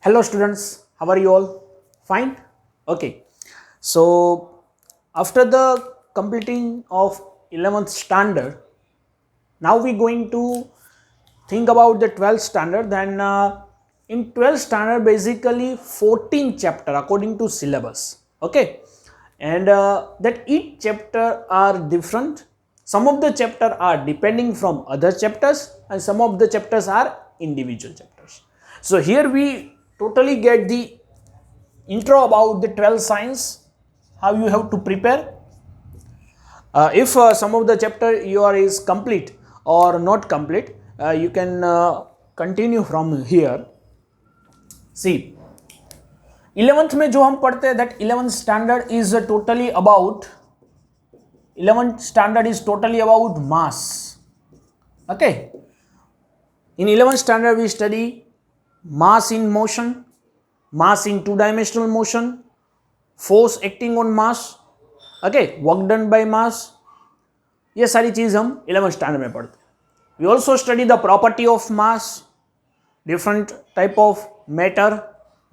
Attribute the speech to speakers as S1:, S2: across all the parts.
S1: Hello students, how are you all? Fine? Okay. So after the completing of 11th standard, now we going to think about the 12th standard. Then in 12th standard basically 14 chapter according to syllabus. Okay. And that each chapter are different. Some of the chapter are depending from other chapters and some of the chapters are individual chapters. So here we totally get the intro about the 12 science, how you have to prepare. If some of the chapter your is complete or not complete, you can continue from here. See, 11th में जो हम पढ़ते हैं that 11th standard is totally about 11th standard is totally about mass. Okay, in 11th standard we study mass in motion, mass in two-dimensional motion, force acting on mass, okay, work done by mass, ये सारी चीज हम 11th standard में पढ़ते हैं. We also study the property of mass, different type of matter,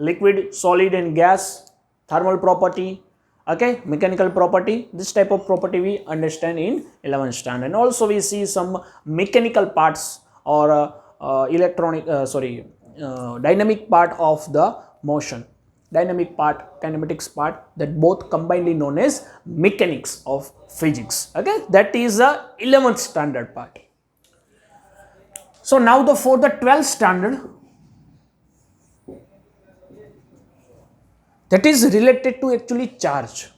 S1: liquid, solid and gas, thermal property, okay, mechanical property. This type of property we understand in 11th standard. And also we see some mechanical parts or dynamic part of the motion, dynamic part, kinematics part, that both combinedly known as mechanics of physics. Okay, that is the 11th standard part. So now for the 12th standard, that is related to actually charge.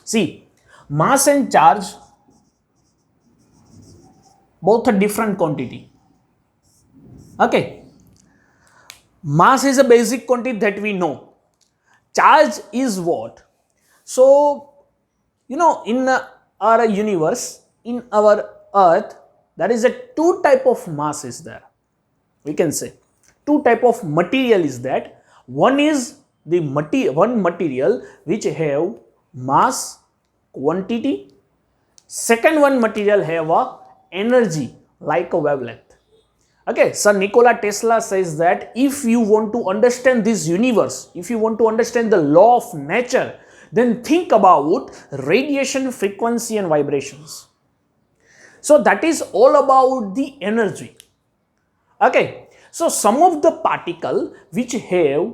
S1: See, mass and charge both a different quantity. Okay, mass is a basic quantity that we know. Charge is what? So in our universe, in our earth, there is a two type of mass is there. We can say two type of material is that. One is the one material which have mass, quantity. Second one material have a energy like a wavelength. Okay, Sir Nikola Tesla says that if you want to understand this universe, if you want to understand the law of nature, then think about radiation, frequency and vibrations. So that is all about the energy. Okay, so some of the particle which have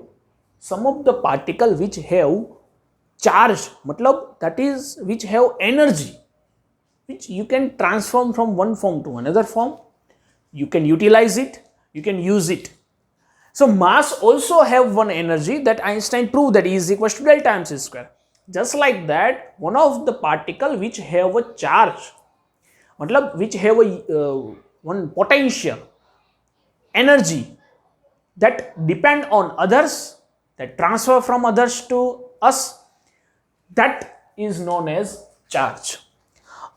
S1: charge, matlab that is which have energy, which you can transform from one form to another form. You can utilize it, you can use it. So mass also have one energy that Einstein proved, that E is equals to delta mc square. Just like that, one of the particle which have a charge, matlab which have a one potential energy that depend on others, that transfer from others to us, that is known as charge.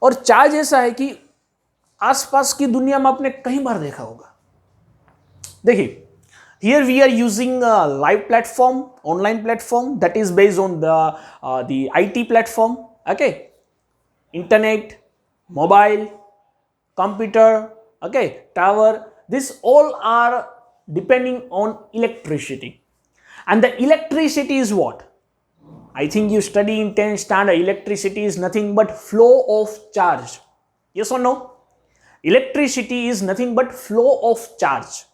S1: और charge ऐसा है कि आसपास की दुनिया में आपने कई बार देखा होगा. देखिए, here we are using a live platform, online platform that is based on the IT platform. Okay, internet, mobile, computer, okay, tower, this all are depending on electricity. And the electricity is what? I think you study in 10th standard, electricity is nothing but flow of charge. Yes or no? Electricity is nothing but flow of charge.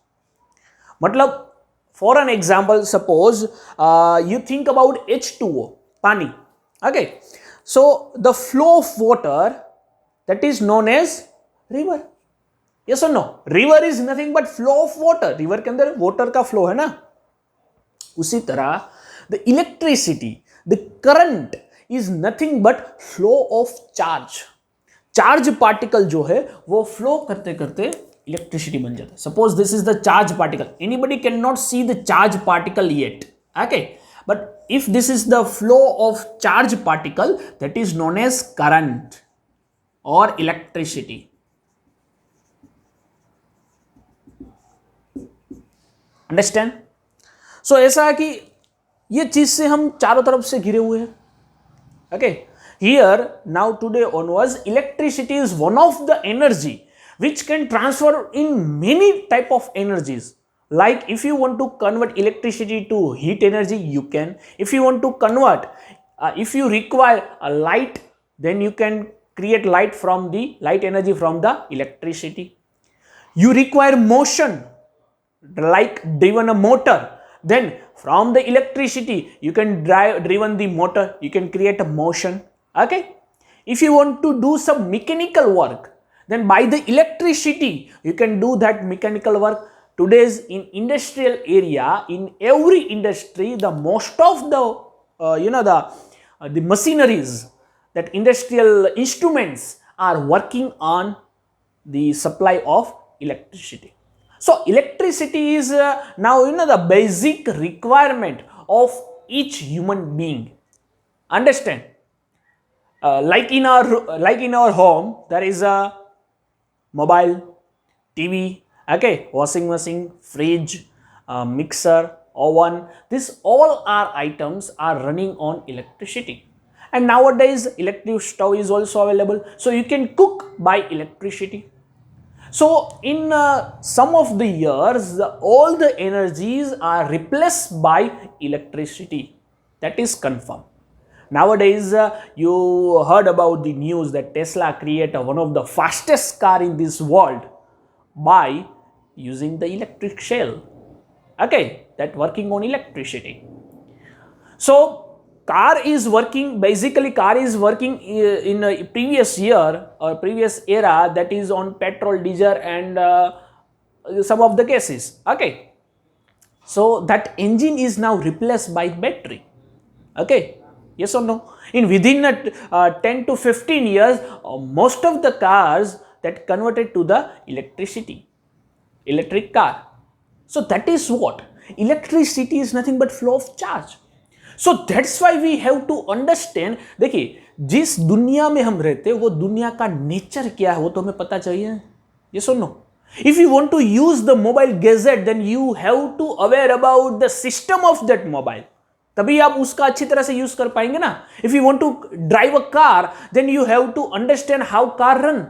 S1: Matlab, for an example, suppose you think about H2O, pani. Okay, so the flow of water, that is known as river. Yes or no? River is nothing but flow of water. River के अंदर water का flow है ना. उसी तरह the electricity, the current is nothing but flow of charge. Charge particle जो है वो फ्लो करते करते इलेक्ट्रिसिटी बन जाता है. Suppose this is the charge particle. Anybody can not see the charge particle yet. Okay, but if this is the flow of charge particle, that is known as current और electricity. Understand? So ऐसा है कि ये चीज से हम चारों तरफ से घिरे हुए हैं. Okay, here now today onwards, electricity is one of the energy which can transfer in many type of energies Like if you want to convert electricity to heat energy, you can. If you want to convert, if you require a light, then you can create light from the light energy from the electricity. You require motion, like driven a motor, then from the electricity you can driven the motor, you can create a motion. Okay. If you want to do some mechanical work, then by the electricity you can do that mechanical work. Today's in industrial area, in every industry, the most of the the machineries, that industrial instruments are working on the supply of electricity. So electricity is now the basic requirement of each human being. Understand? Like in our home, there is a mobile, TV, okay, washing machine, fridge, mixer, oven. These all are items are running on electricity. And nowadays electric stove is also available, so you can cook by electricity. So in some of the years, all the energies are replaced by electricity. That is confirmed. Nowadays, you heard about the news that Tesla created one of the fastest car in this world by using the electric shell. Okay, that working on electricity. So car is working in a previous year or previous era, that is on petrol, diesel, and some of the cases. Okay, so that engine is now replaced by battery. Okay, yes or no? In within 10 to 15 years, most of the cars that converted to the electric car. So that is what electricity is, nothing but flow of charge. So that's why we have to understand. देखिए, जिस दुनिया में हम रहते हैं वो दुनिया का नेचर क्या है वो तो हमें पता चाहिए. Yes or no? If you want to use the mobile gadget, then you have to aware about the system of that mobile. तभी आप उसका अच्छी तरह से यूज कर पाएंगे ना. If you want to drive a car, then you have to understand how car run.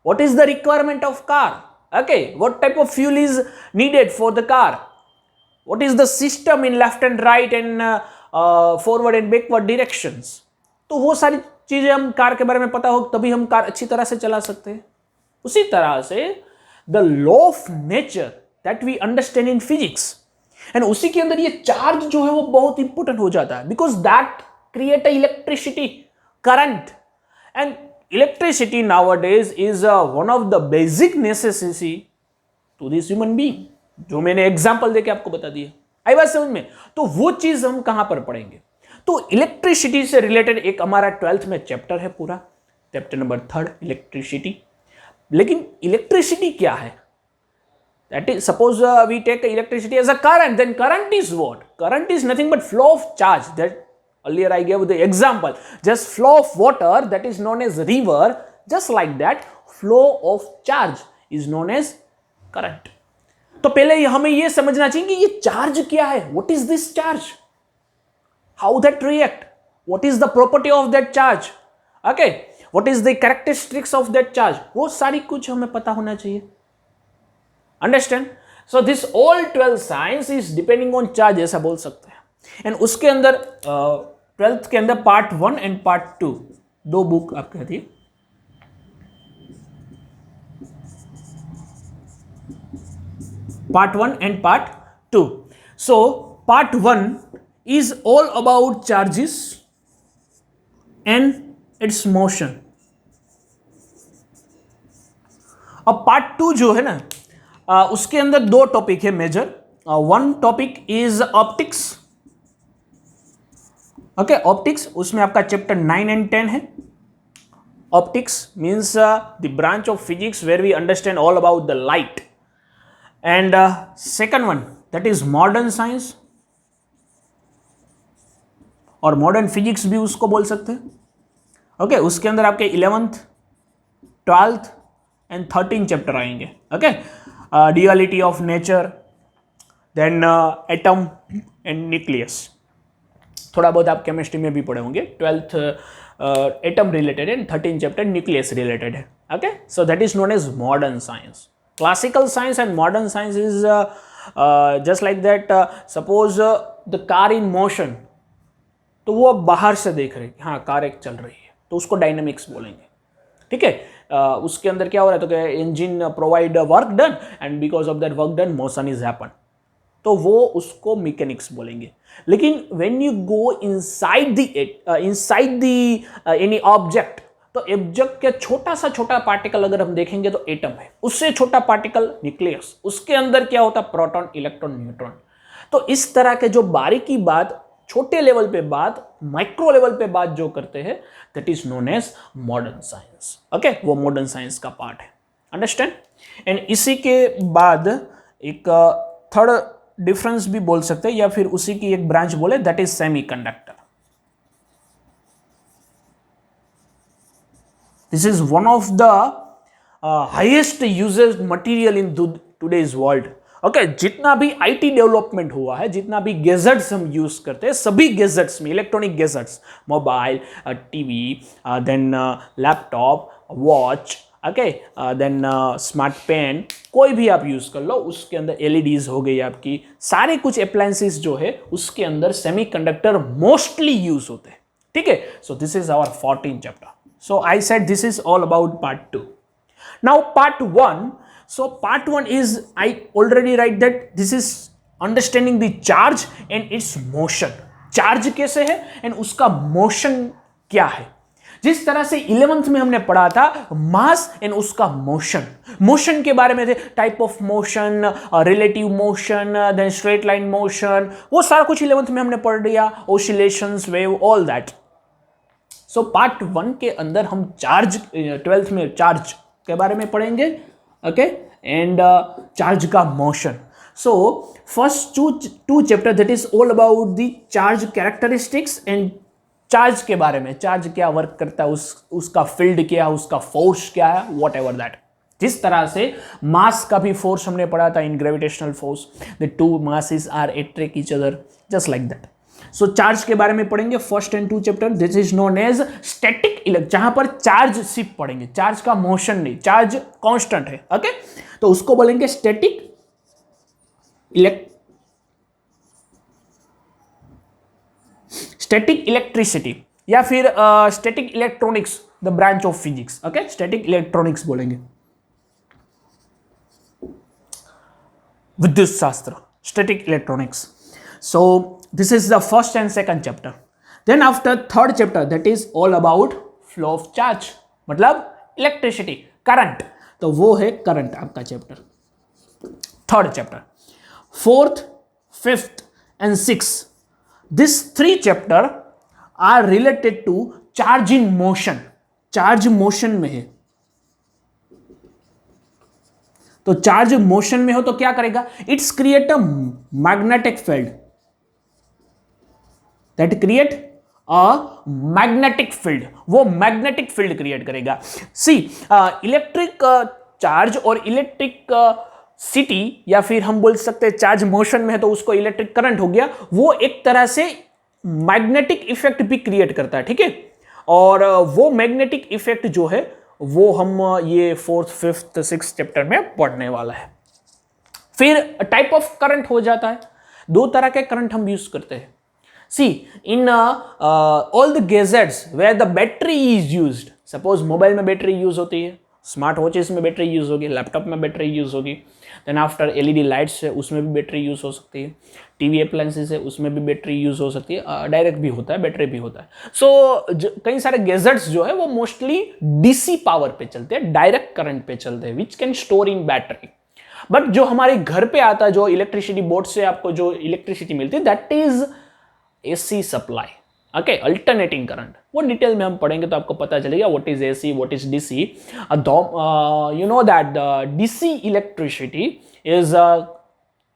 S1: What is the requirement of car? Okay, what type of fuel is needed for the car? What is the system in left and right and forward and backward directions? तो वो सारी चीजें हम car के बारे में पता हो तभी हम कार अच्छी तरह से चला सकते हैं. उसी तरह से the law of nature that we understand in physics, and उसी के अंदर ये चार्ज जो है वो बहुत इंपॉर्टेंट हो जाता है, because that create a electricity current, and electricity nowadays is one of the basic necessity to this human being. जो मैंने एग्जाम्पल देके आपको बता दिया. आई बात समझ में? तो वो चीज हम कहां पर पढ़ेंगे? तो इलेक्ट्रिसिटी से रिलेटेड एक हमारा 12th में चैप्टर है पूरा, चैप्टर नंबर 3 इलेक्ट्रिसिटी. लेकिन इलेक्ट्रिसिटी क्या है? That is, suppose we take electricity as a current, then current is what? Current is nothing but flow of charge. That earlier I gave the example, just flow of water, that is known as river. Just like that, flow of charge is known as current. तो पहले हमें यह समझना चाहिए कि ये charge क्या है. What is this charge? How that react? What is the property of that charge? Okay, what is the characteristics of that charge? वो सारी कुछ हमें पता होना चाहिए. Understand? So this all 12 science is depending on charge, ऐसा बोल सकते हैं. एंड उसके अंदर 12th के अंदर पार्ट 1 एंड पार्ट 2 दो बुक आप कहती है. Part 1 and Part 2. So, Part 1 is all about charges and its motion. अब Part 2 जो है ना, उसके अंदर दो टॉपिक है major. One topic is optics. Okay, optics, उसमें आपका चैप्टर 9 and 10 है. Optics means the branch of physics where we understand all about the light. And second one, that is modern science, और modern physics भी उसको बोल सकते हैं. Okay, उसके अंदर आपके 11th, 12th and 13th chapter आएंगे. Okay, duality of nature, then atom and nucleus. थोड़ा बहुत आप केमिस्ट्री में भी पढ़े होंगे. 12th atom related and 13th chapter nucleus related है. Okay, so that is known as modern science. Classical science and modern science is just like that suppose the car in motion, तो वो अब बाहर से देख रहे हैं कि हाँ कार एक चल रही है, तो उसको डायनेमिक्स बोलेंगे, ठीक है। उसके अंदर क्या हो रहा है, तो engine provide work done and because of that work done motion is happen, तो वो उसको मैकेनिक्स बोलेंगे। लेकिन when you go inside the any object, तो ऑब्जेक्ट के छोटा पार्टिकल अगर हम देखेंगे तो एटम है, उससे छोटा पार्टिकल न्यूक्लियस, उसके अंदर क्या होता है प्रोटॉन, इलेक्ट्रॉन, न्यूट्रॉन। तो इस तरह के जो बारीकी बात, छोटे लेवल पे बात, माइक्रो लेवल पे बात जो करते हैं, that is known as modern science. Okay, वो मॉडर्न साइंस का पार्ट है, अंडरस्टैंड। एंड इसी के बाद एक थर्ड डिफरेंस भी बोल सकते हैं, या फिर उसी की एक ब्रांच बोले, that is semiconductor. This is one of the highest UZ material in today's world. Okay, जितना भी आईटी डेवलपमेंट हुआ है, जितना भी गैजेट्स हम यूज करते हैं, सभी गैजेट्स में, electronic gadgets, mobile, TV, then laptop, watch, okay, then smart pen, कोई भी आप यूज कर लो, उसके अंदर एलईडीज हो गई आपकी, सारे कुछ अप्लायंसेस जो है उसके अंदर सेमीकंडक्टर मोस्टली यूज होते हैं, ठीक है। So this is our 14th chapter. So I said this is all about part 2. Now part 1. So part 1 is, I already write that this is understanding the charge and its motion. Charge कैसे है and उसका motion क्या है। जिस तरह से 11th में हमने पढ़ा था मास एंड उसका मोशन, मोशन के बारे में थे, type of motion, relative motion, then straight line motion, वो सारा कुछ 11th में हमने पढ़ लिया, oscillations, wave, all that. So part 1 के अंदर हम चार्ज, 12th में चार्ज के बारे में पढ़ेंगे, ओके, एंड चार्ज का motion. So first two chapter that is all about the charge characteristics and charge के बारे में, चार्ज क्या वर्क करता है, उसका फील्ड क्या है, उसका फोर्स क्या है, वॉट एवर दैट। जिस तरह से मास का भी फोर्स हमने पढ़ा था in gravitational force, the two masses are attract each other, just like that. So charge के बारे में पढ़ेंगे first and 2 chapter. This is known as static electric, जहां पर चार्ज सिर्फ पढ़ेंगे, चार्ज का मोशन नहीं, चार्ज कांस्टेंट है, ओके, तो उसको बोलेंगे स्टैटिक इलेक्ट्रिसिटी, या फिर static electronics, the branch of physics, okay, static electronics बोलेंगे, विद्युत शास्त्र, static electronics. So this is the first and second chapter. Then after third chapter, that is all about flow of charge, मतलब electricity, current, तो वो है current आपका chapter, third chapter. Fourth, fifth and sixth, this 3 chapter are related to charge in motion, charge motion में है। तो charge motion में हो तो क्या करेगा, it's create a magnetic field, that create a magnetic field, वो मैग्नेटिक फील्ड क्रिएट करेगा। सी, इलेक्ट्रिक चार्ज और इलेक्ट्रिक सिटी, या फिर हम बोल सकते हैं चार्ज मोशन में है तो उसको इलेक्ट्रिक करंट हो गया, वो एक तरह से मैग्नेटिक इफेक्ट भी क्रिएट करता है, ठीक है। और वो मैग्नेटिक इफेक्ट जो है वो हम ये 4th, 5th, 6th चैप्टर में पढ़ने वाला है। फिर टाइप ऑफ करंट हो जाता है, 2 तरह के करंट हम यूज करते हैं। See, in all the gadgets where the battery is used, suppose mobile में बैटरी यूज होती है, स्मार्ट वॉचेस में बैटरी यूज होगी, लैपटॉप में बैटरी यूज होगी, देन आफ्टर एलईडी लाइट्स है उसमें भी बैटरी यूज हो सकती है, टीवी अप्लायंसेस है उसमें भी बैटरी यूज हो सकती है, डायरेक्ट भी होता है, बैटरी भी होता है। सो कई सारे गैजेट्स जो है वो मोस्टली डीसी पावर पे चलते हैं, डायरेक्ट करंट पे चलते हैं, which can store in battery. But जो हमारे घर पे आता है, जो इलेक्ट्रिसिटी बोर्ड से आपको जो इलेक्ट्रिसिटी मिलती है, that is AC supply, okay, alternating current, वो डिटेल में हम पढ़ेंगे तो आपको पता चलेगा what is AC, what is DC. You know that DC electricity is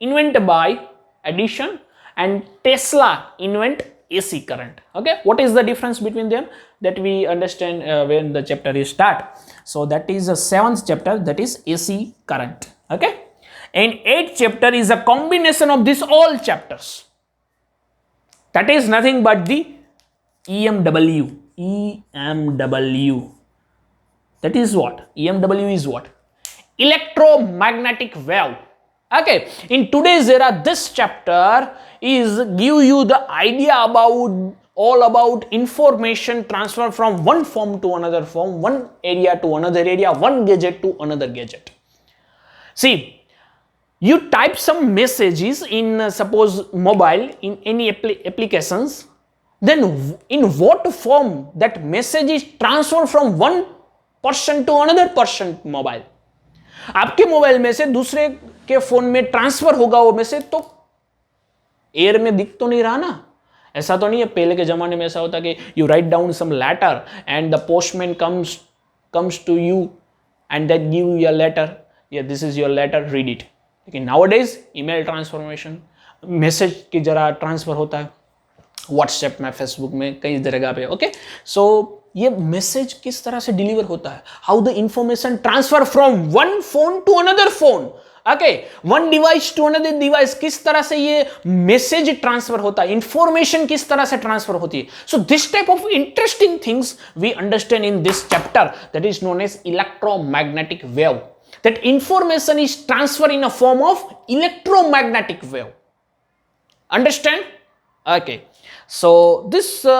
S1: invent by Edison and Tesla invent AC current. Okay, what is the difference between them? That we understand when the chapter is start. So that is the 7th chapter, that is AC current. Okay, and 8th chapter is a combination of these all chapters. That is nothing but the EMW. EMW. That is what? EMW is what? Electromagnetic wave. Okay, in today's era, this chapter is give you the idea about all about information transfer from one form to another form, one area to another area, one gadget to another gadget. See, you type some messages in suppose mobile in any applications, then in what form that message is transferred from one person to another person mobile. आपके mobile में से दूसरे के phone में transfer होगा वो message, तो air में दिख तो नहीं रहा ना। ऐसा तो नहीं है, पहले के जमाने में ऐसा होता कि you write down some letter and the postman comes to you and that give you a letter, या this is your letter, read it. लेकिन नाउअडेज ईमेल ट्रांसफॉर्मेशन, मैसेज की जरा ट्रांसफर होता है व्हाट्सएप में, फेसबुक में, कई जगह पे। ओके, सो ये मैसेज किस तरह से डिलीवर होता है, how the information transfer from one phone to another phone, okay, one device to another device, किस तरह से ये मैसेज ट्रांसफर होता है, इंफॉर्मेशन किस तरह से ट्रांसफर होती है। So this type of interesting things we understand in this chapter that is known as electromagnetic wave, that information is transferred in a form of electromagnetic wave. Understand? Okay, so this the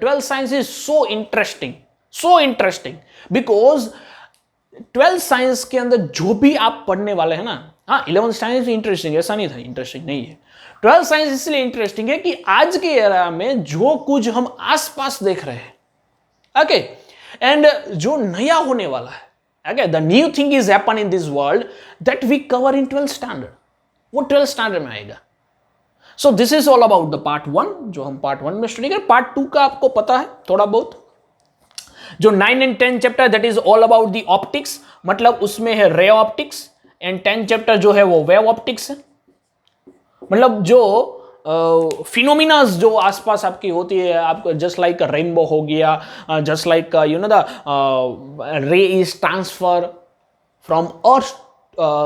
S1: 12th science is so interesting because 12th science के अंदर जो भी आप पढ़ने वाले हैं ना, हाँ 11th science इंटरेस्टिंग, ऐसा नहीं था इंटरेस्टिंग नहीं है। 12th science इसलिए इंटरेस्टिंग है कि आज के एरा में जो कुछ हम आसपास देख रहे हैं, ओके, एंड जो नया होने वाला है, okay, the new thing is happen in this world that we cover in 12th standard, वो 12th standard में आएगा। so this is all about the part 1 जो हम part 1 में स्टडी करें। part 2 का आपको पता है थोड़ा बहुत, जो 9 and 10 chapter that is all about the optics, मतलब उसमें है रे ऑप्टिक्स, एंड 10 चैप्टर जो है वो वेव ऑप्टिक्स है, मतलब जो फिनोमिनास जो आसपास आपकी होती है, आपको जस्ट लाइक रेनबो हो गया, just like the ray is transfer from earth,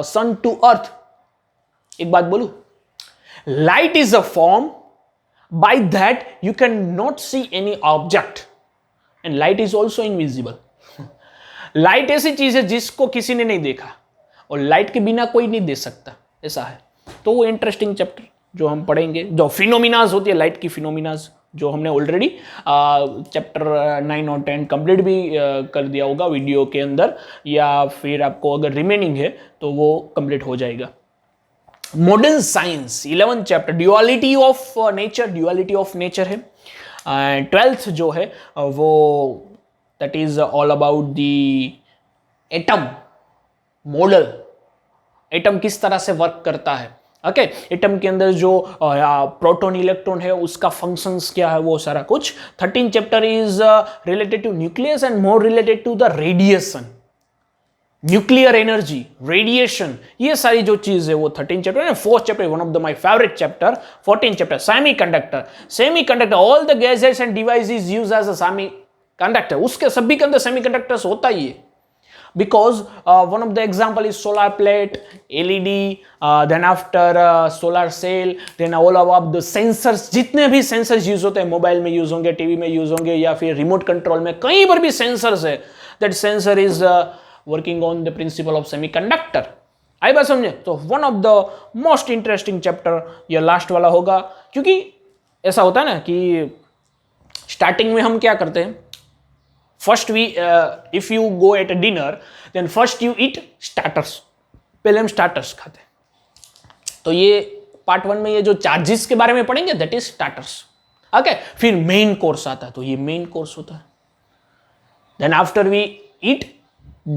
S1: sun to earth. एक बात बोलूं, light is a form by that you can not see any object and light is also invisible. Light ऐसी चीज है जिसको किसी ने नहीं देखा और लाइट के बिना कोई नहीं देख सकता, ऐसा है। तो वो इंटरेस्टिंग चैप्टर जो हम पढ़ेंगे, जो फिनोमिनाज होती है लाइट की फिनोमिनाज, जो हमने ऑलरेडी चैप्टर 9 और 10 कंप्लीट भी कर दिया होगा वीडियो के अंदर, या फिर आपको अगर रिमेनिंग है तो वो कंप्लीट हो जाएगा। Modern science 11th chapter duality of nature है। 12th जो है वो that is all about the atom model, atom किस तरह से वर्क करता है, ओके, एटम के अंदर जो प्रोटॉन इलेक्ट्रॉन है उसका फंक्शंस क्या है, वो सारा कुछ। 13 chapter is related to nucleus and more related to the radiation, nuclear energy, radiation, ये सारी जो चीज है वो 13 चैप्टर है। 4th chapter one of the my favourite chapter, 14th chapter semiconductor, all the gadgets and devices use as a semiconductor, उसके सभी के अंदर सेमीकंडक्टर्स होता ही है, because one of the example is solar plate, LED, then after solar cell, then all of the sensors, जितने भी sensors use होते हैं, मोबाइल में यूज होंगे, टीवी में यूज होंगे, या फिर रिमोट कंट्रोल में कहीं पर भी सेंसर्स है, that sensor is working on the principle of semiconductor। आई बात समझे? तो one of the most interesting chapter ये लास्ट वाला होगा, क्योंकि ऐसा होता है ना कि स्टार्टिंग में हम क्या करते हैं, first we if you go at a dinner then first you eat starters, पहले हम स्टार्टर्स खाते हैं। तो ये पार्ट 1 में ये जो चार्जेस के बारे में पढ़ेंगे दैट इज स्टार्टर्स, ओके। फिर मेन कोर्स आता है, तो ये मेन कोर्स होता है। Then after we eat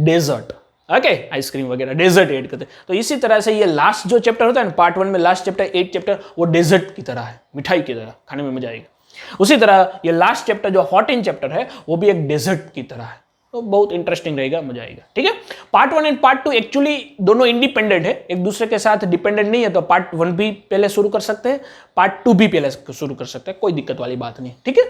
S1: dessert, okay, ice cream वगैरह डेजर्ट ऐड करते हैं। तो इसी तरह से ये लास्ट जो चैप्टर होता है ना, पार्ट 1 में लास्ट चैप्टर 8 चैप्टर वो डेजर्ट की तरह है, मिठाई की तरह, खाने में मजा आएगा। उसी तरह ये लास्ट चैप्टर जो 14 चैप्टर है वो भी एक डेजर्ट की तरह है, तो बहुत इंटरेस्टिंग रहेगा, मजा आएगा, ठीक है। पार्ट 1 एंड पार्ट 2 एक्चुअली दोनों इंडिपेंडेंट है, एक दूसरे के साथ डिपेंडेंट नहीं है, तो पार्ट 1 भी पहले शुरू कर सकते हैं, पार्ट 2 भी पहले शुरू कर सकते हैं, कोई दिक्कत वाली बात नहीं, ठीक है।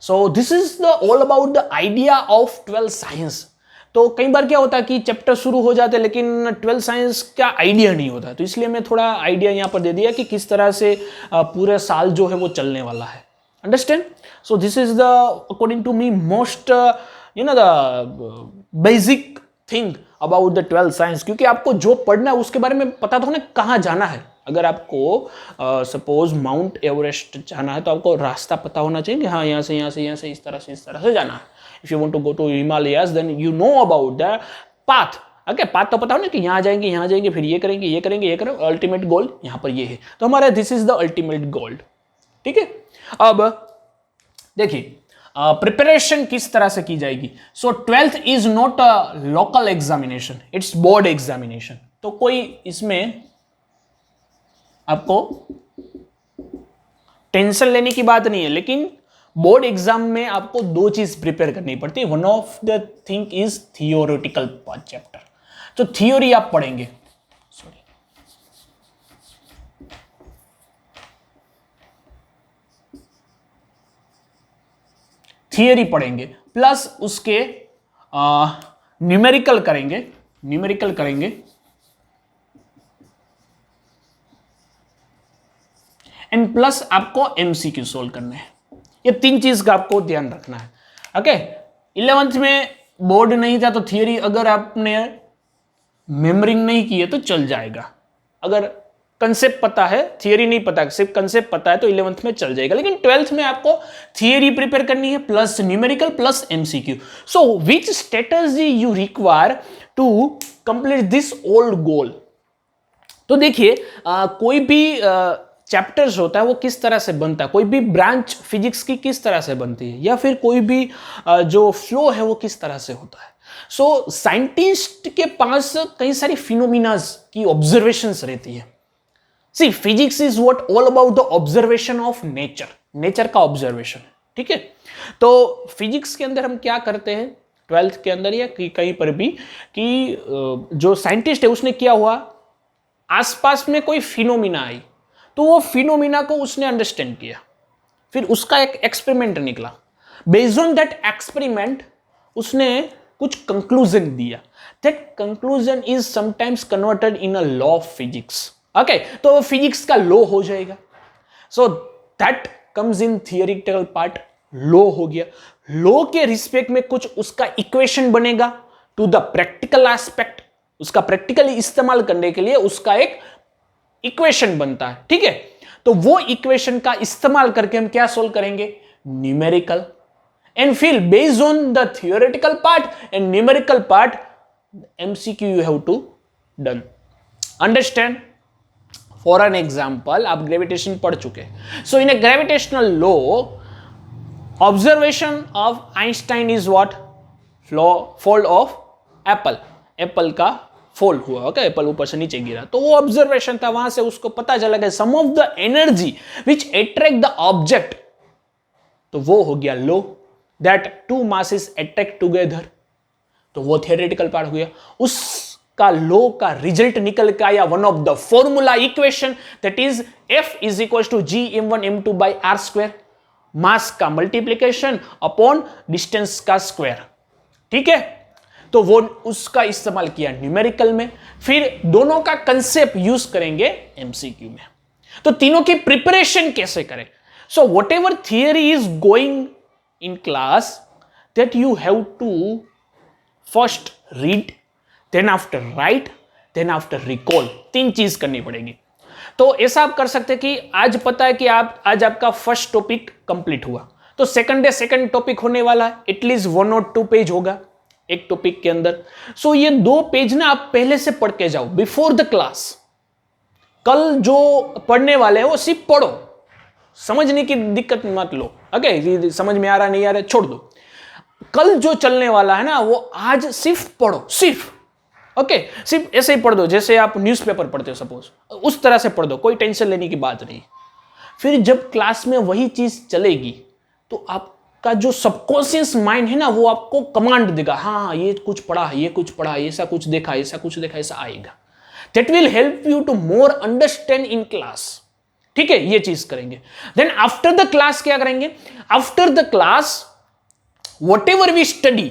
S1: So this is the all about the idea of 12th science. तो कई बार क्या होता है कि चैप्टर शुरू हो जाते हैं लेकिन 12th साइंस का आइडिया नहीं होता, तो इसलिए मैं थोड़ा आइडिया यहाँ पर दे दिया कि किस तरह से पूरे साल जो है वो चलने वाला है। Understand? So this is the, according to me, most the basic thing about the 12th science, क्योंकि आपको जो पढ़ना है उसके बारे में पता तो ना कहाँ जाना है। अगर आपको सपोज माउंट एवरेस्ट जाना है तो आपको रास्ता पता होना चाहिए कि हाँ यहाँ से इस तरह से जाना है। If you want to go to Himalayas then you know about the path. Okay, path तो पता हो ना कि यहाँ जाएंगे फिर ये करेंगे, अल्टीमेट गोल यहाँ पर ये है। तो हमारा this is the ultimate goal. ठीक है, अब देखिए प्रिपरेशन किस तरह से की जाएगी। सो 12th is not a local examination, it's board examination. तो कोई इसमें आपको टेंशन लेने की बात नहीं है, लेकिन बोर्ड एग्जाम में आपको दो चीज प्रिपेयर करनी पड़ती है। One of the thing is theoretical chapter, तो थियोरी आप पढ़ेंगे, थियोरी पढ़ेंगे प्लस उसके न्यूमेरिकल करेंगे एंड प्लस आपको एमसीक्यू सोल्व करने हैं। ये तीन चीज का आपको ध्यान रखना है। ओके, 11th में बोर्ड नहीं था तो थियोरी अगर आपने मेमोरिंग नहीं की है तो चल जाएगा। अगर कंसेप्ट पता है, थियोरी नहीं पता, सिर्फ कंसेप्ट पता है तो 11th में चल जाएगा। लेकिन 12th में आपको थियोरी प्रिपेयर करनी है plus numerical plus MCQ. So which strategy you require to complete this old goal. तो देखिए कोई भी चैप्टर्स होता है वो किस तरह से बनता है, कोई भी ब्रांच फिजिक्स की किस तरह से बनती है, या फिर कोई भी जो फ्लो है वो किस तरह से होता है। सो साइंटिस्ट के पास कई सारी फिनोमिनाज की ऑब्जर्वेशंस रहती है। See physics is what all about the observation of nature का ऑब्जर्वेशन। ठीक है, तो फिजिक्स के अंदर हम क्या करते हैं 12th के अंदर या कहीं पर भी कि जो साइंटिस्ट है उसने क्या हुआ, आसपास में कोई फिनोमिना आई तो वो फिनोमिना को उसने अंडरस्टैंड किया, फिर उसका एक एक्सपेरिमेंट निकला, बेस्ड ऑन दैट एक्सपेरिमेंट उसने कुछ कंक्लूजन दिया। That conclusion is sometimes converted in a law of physics. Okay, तो फिजिक्स का लॉ हो जाएगा। So that comes in theoretical part, law हो गया। लॉ के रिस्पेक्ट में कुछ उसका इक्वेशन बनेगा टू द प्रैक्टिकल एस्पेक्ट, उसका प्रैक्टिकली इस्तेमाल करने के लिए उसका एक इक्वेशन बनता है। ठीक है, तो वो इक्वेशन का इस्तेमाल करके हम क्या सोल्व करेंगे, न्यूमेरिकल, एंड फिर based on the theoretical part and numerical part MCQ you have to done. Understand? For an example आप ग्रेविटेशन पढ़ चुके, so in a gravitational law observation of Einstein is what, fold of apple का fold हुआ। Okay, apple ऊपर से नीचे गिरा तो वो ऑब्जर्वेशन था, वहां से उसको पता चला कि some of the energy which attract the object, तो वो हो गया law, that two masses attract together, तो वो थियोरेटिकल पार्ट हो गया। उसका लो का रिजल्ट निकल के आया one of the formula equation, that is F is equal to G m1m2 by r square, mass का मल्टीप्लीकेशन अपॉन डिस्टेंस का स्क्वायर। ठीक है, तो वो उसका इस्तेमाल किया न्यूमेरिकल में, फिर दोनों का कंसेप्ट यूज करेंगे एमसीक्यू में। तो तीनों की प्रिपरेशन कैसे करें, so whatever theory is going in class that you have to first read, then after write, then after recall, तीन चीज करनी पड़ेगी। तो ऐसा आप कर सकते हैं कि आज पता है कि आज आपका फर्स्ट टॉपिक कंप्लीट हुआ, तो सेकंड डे सेकंड टॉपिक होने वाला है, एटलीस्ट 1 और 2 पेज होगा एक टॉपिक के अंदर। सो ये 2 पेज ना आप पहले से पढ़ के जाओ बिफोर द क्लास। कल जो पढ़ने वाले हैं वो सिर्फ पढ़ो, समझने की दिक्कत मत लो। ओके, समझ में आ रहा नहीं आ रहा छोड़ दो। कल जो चलने वाला है ना वो आज सिर्फ पढ़ो, सिर्फ। ओके, सिर्फ ऐसे ही पढ़ दो जैसे आप न्यूज़पेपर पढ़ते हो, सपोज उस तरह से पढ़ दो, कोई टेंशन लेने की बात नहीं। फिर जब क्लास में वही चीज चलेगी तो आपका जो सबकॉन्शियस माइंड है ना वो आपको कमांड देगा, हाँ ये कुछ पढ़ा, ये कुछ पढ़ा, ऐसा कुछ देखा, ऐसा कुछ देखा, ऐसा आएगा। That will help you to more understand in class. ठीक है, ये चीज करेंगे। देन आफ्टर द क्लास क्या करेंगे, after the class whatever we study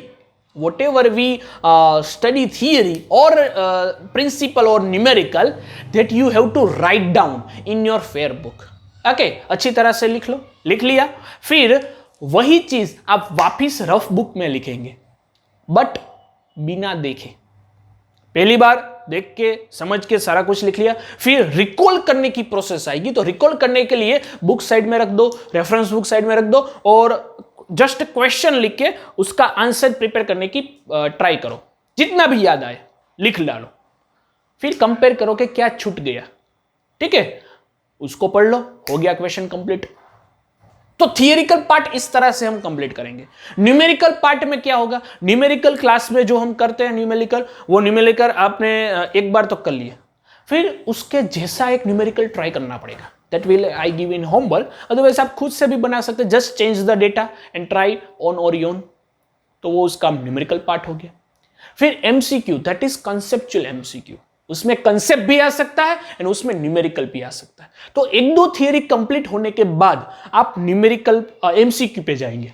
S1: theory or principle or numerical, that you have to write down in your fair book. Okay, अच्छी तरह से लिख लो, लिख लिया, फिर वही चीज आप वापिस रफ बुक में लिखेंगे, बट बिना देखे। पहली बार देख के समझ के सारा कुछ लिख लिया, फिर रिकॉल करने की प्रोसेस आएगी। तो रिकॉल करने के लिए बुक साइड में रख दो, रेफरेंस बुक साइड में रख दो और जस्ट क्वेश्चन लिख के उसका आंसर प्रिपेयर करने की ट्राई करो, जितना भी याद आए लिख डालो, फिर कंपेयर करो कि क्या छूट गया। ठीक है, उसको पढ़ लो, हो गया क्वेश्चन कंप्लीट। तो थियरिकल पार्ट इस तरह से हम कंप्लीट करेंगे। न्यूमेरिकल पार्ट में क्या होगा, न्यूमेरिकल क्लास में जो हम करते हैं न्यूमेरिकल, वो न्यूमेरिकल आपने एक बार तो कर लिया, फिर उसके जैसा एक न्यूमेरिकल ट्राई करना पड़ेगा। That will I give in homework, otherwise आप खुद से भी बना सकते हैं, just change the data and try on और योन। तो वो उसका न्यूमेरिकल पार्ट हो गया। फिर MCQ, that is conceptual MCQ, उसमें कंसेप्ट भी आ सकता है एंड उसमें न्यूमेरिकल भी आ सकता है। तो एक दो थियरी कंप्लीट होने के बाद आप न्यूमेरिकल एमसीक्यू पे जाएंगे,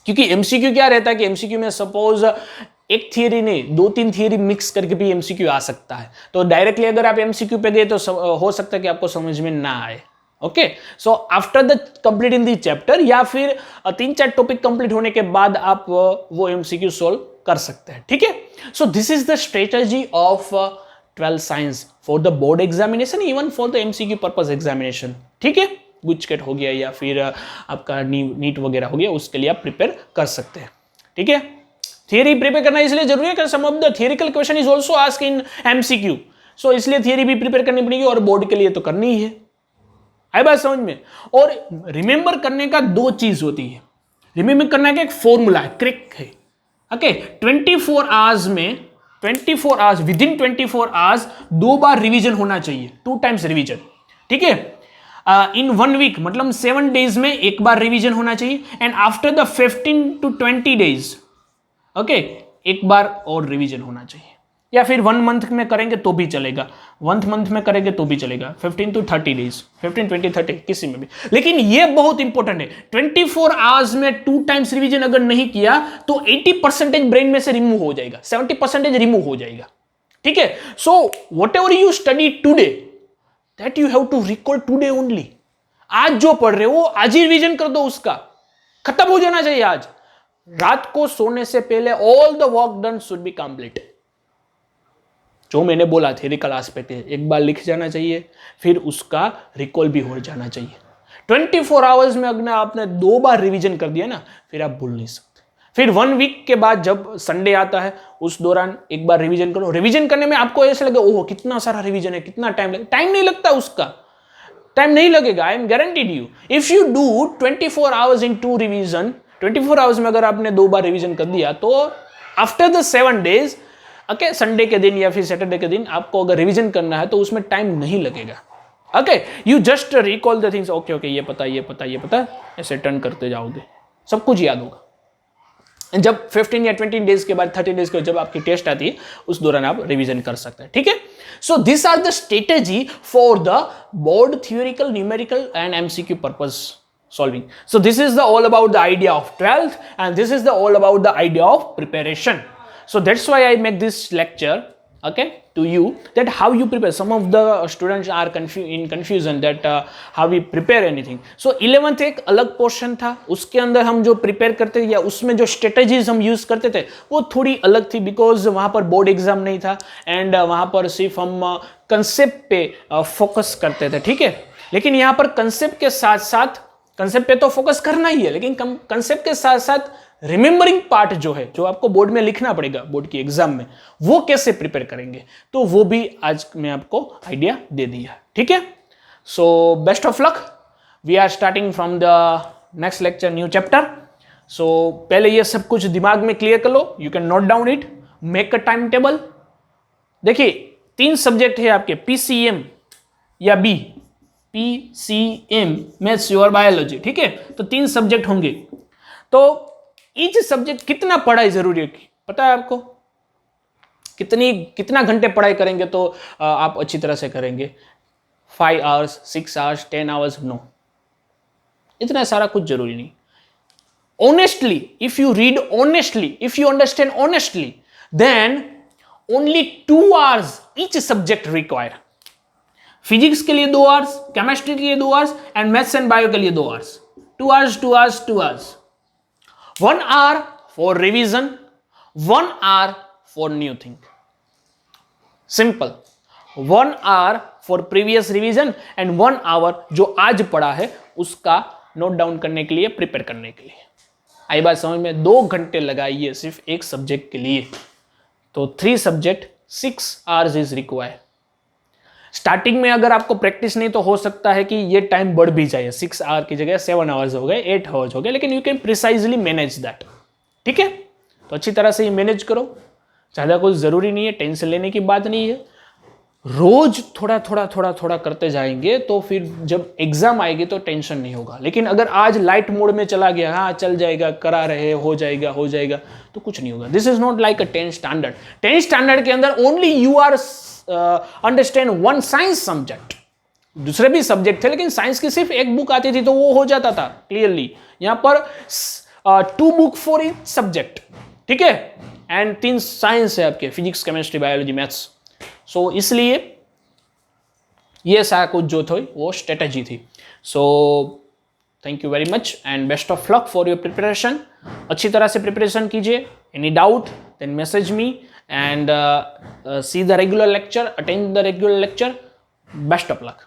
S1: क्योंकि एमसीक्यू क्या रहता है कि एमसीक्यू में सपोज एक थियरी नहीं, दो तीन थियरी मिक्स करके भी एमसीक्यू आ सकता है। तो डायरेक्टली अगर आप एमसीक्यू पे गए तो हो सकता है कि आपको समझ में ना आए। Okay, so after the complete in the chapter, या फिर 3-4 टॉपिक कंप्लीट होने के बाद आप वो एमसीक्यू सोल्व कर सकते हैं। ठीक है, so this is the strategy of 12th science for the board examination, even for the MCQ purpose examination. ठीक है, गुजकेट हो गया या फिर आपका नीट वगैरह हो गया, उसके लिए आप प्रिपेयर कर सकते हैं। ठीक है, थियरी प्रिपेयर करना इसलिए जरूरी है कि some of the theoretical question is also asked in MCQ, so इसलिए थियरी भी प्रिपेयर करनी पड़ेगी और बोर्ड के लिए तो करनी ही है। आई बात समझ में? और रिमेंबर करने का दो चीज होती है। रिमेंबर करने का एक फॉर्मूला है, क्रिक है। ओके, 24 आवर्स में 24 hours, with in 24 hours 2 bar revision होना चाहिए, 2 टाइम्स रिवीजन। ठीक है, इन 1 वीक मतलब 7 डेज में 1 बार रिवीजन होना चाहिए, and after the 15 to 20 days okay 1 बार और रिवीजन होना चाहिए, या फिर 1 मंथ में करेंगे तो भी चलेगा, 1 मंथ में करेंगे तो भी चलेगा, 15 to 30 डेज, 15, 20, 30 किसी में भी। लेकिन ये बहुत इंपॉर्टेंट है, 24 आवर्स में 2 टाइम्स रिवीजन अगर नहीं किया तो 80% ब्रेन में से रिमूव हो जाएगा, 70% रिमूव हो जाएगा। ठीक है, so whatever you study today that you have to recall today only. आज जो पढ़ रहे हो आज ही रिवीजन कर दो, उसका खत्म हो जाना चाहिए आज। रात को सोने से पहले all the work done should be complete. जो मैंने बोला थ्योरिकल एस्पेक्ट है, एक बार लिख जाना चाहिए, फिर उसका रिकॉल भी हो जाना चाहिए। 24 आवर्स में अगर आपने 2 बार रिवीजन कर दिया ना, फिर आप भूल नहीं सकते। फिर 1 वीक के बाद जब संडे आता है उस दौरान एक बार रिवीजन करो। रिवीजन करने में आपको ऐसा लगे ओह कितना सारा रिवीजन है, कितना टाइम लगेगा, टाइम नहीं लगता, उसका टाइम नहीं लगेगा। I am guaranteed you, if you do 24 hours in 2 revision, 24 hours में अगर आपने 2 बार रिवीजन कर दिया तो after the 7 days okay, Sunday के दिन या फिर सैटरडे के दिन आपको अगर रिवीजन करना है तो उसमें टाइम नहीं लगेगा। Okay, you just recall the things, okay okay ये पता ये पता ये पता, ऐसे टर्न करते जाओगे, सब कुछ याद होगा। जब 15 या 20 डेज के बाद 30 डेज के जब आपकी टेस्ट आती है उस दौरान आप रिवीजन कर सकते हैं। ठीक है, so this are the strategy for the board theoretical, numerical and MCQ purpose solving. So this is the all about the idea of 12th, and this is the all about the idea of preparation. So that's why I make this lecture okay to you, that how you prepare. Some of the students are in confusion that how we prepare anything. So 11th एक अलग portion था, उसके अंदर हम जो prepare करते थे या उसमें जो स्ट्रेटेजीज हम यूज करते थे वो थोड़ी अलग थी, बिकॉज वहां पर बोर्ड एग्जाम नहीं था एंड वहां पर सिर्फ हम कंसेप्ट पे फोकस करते थे। ठीक है, लेकिन यहाँ पर कंसेप्ट के साथ साथ, कंसेप्ट पे तो फोकस करना ही है, लेकिन कंसेप्ट के साथ साथ रिमेंबरिंग पार्ट जो है, जो आपको बोर्ड में लिखना पड़ेगा बोर्ड की एग्जाम में, वो कैसे प्रिपेयर करेंगे, तो वो भी आज मैं आपको आइडिया दे दिया। ठीक है, so best of luck, we are starting from the next lecture, new chapter. So पहले ये सब कुछ दिमाग में क्लियर कर लो, you can note down it, make a time table. देखिए 3 सब्जेक्ट है आपके, पीसीएम या बी, पीसीएम मैथ्स और बायोलॉजी। ठीक है, तो 3 सब्जेक्ट होंगे, तो ईच सब्जेक्ट कितना पढ़ाई जरूरी है पता है आपको? कितना घंटे पढ़ाई करेंगे तो आप अच्छी तरह से करेंगे? 5 आवर्स, 6 आवर्स, 10 आवर्स? नो, इतना सारा कुछ जरूरी नहीं। Honestly, if you read honestly, if you understand honestly, then only 2 hours each subject require. Physics के लिए 2 आवर्स, केमिस्ट्री के लिए 2 hours and maths and bio के लिए 2 hours. 2 hours, 2 hours, 2 hours. 1 hour for revision, 1 hour for new thing. Simple 1 hour for previous revision and 1 hour जो आज पढ़ा है उसका नोट डाउन करने के लिए, प्रिपेयर करने के लिए। आई बात समझ में? 2 घंटे लगाइए सिर्फ एक सब्जेक्ट के लिए, तो 3 subject 6 hours is required. Starting में अगर आपको प्रैक्टिस नहीं तो हो सकता है कि ये टाइम बढ़ भी जाए, 6 आवर की जगह 7 आवर्स हो गए, 8 आवर्स हो गए, लेकिन you can precisely manage that. ठीक है, तो अच्छी तरह से ये मैनेज करो, ज़्यादा कुछ ज़रूरी नहीं है, टेंशन लेने की बात नहीं है। रोज थोड़ा थोड़ा थोड़ा थोड़ा करते जाएंगे तो फिर जब एग्जाम आएगी तो टेंशन नहीं होगा। लेकिन अगर आज लाइट मोड में चला गया, हाँ चल जाएगा, करा रहे, हो जाएगा, तो कुछ नहीं होगा। This is not like a 10 standard. 10 standard के अंदर only you are understand 1 science subject, दूसरे भी सब्जेक्ट थे लेकिन साइंस की सिर्फ एक बुक आती थी तो वो हो जाता था क्लियरली। यहां पर 2 बुक फॉर ईच सब्जेक्ट, ठीक है, एंड 3 साइंस है आपके, physics, chemistry, biology, maths. So इसलिए ये सारा कुछ जो थी वो स्ट्रेटेजी थी। So thank you very much and best of luck for your preparation. अच्छी तरह से प्रिपरेशन कीजिए। Any doubt then message me and see the regular lecture, attend the regular lecture. Best of luck.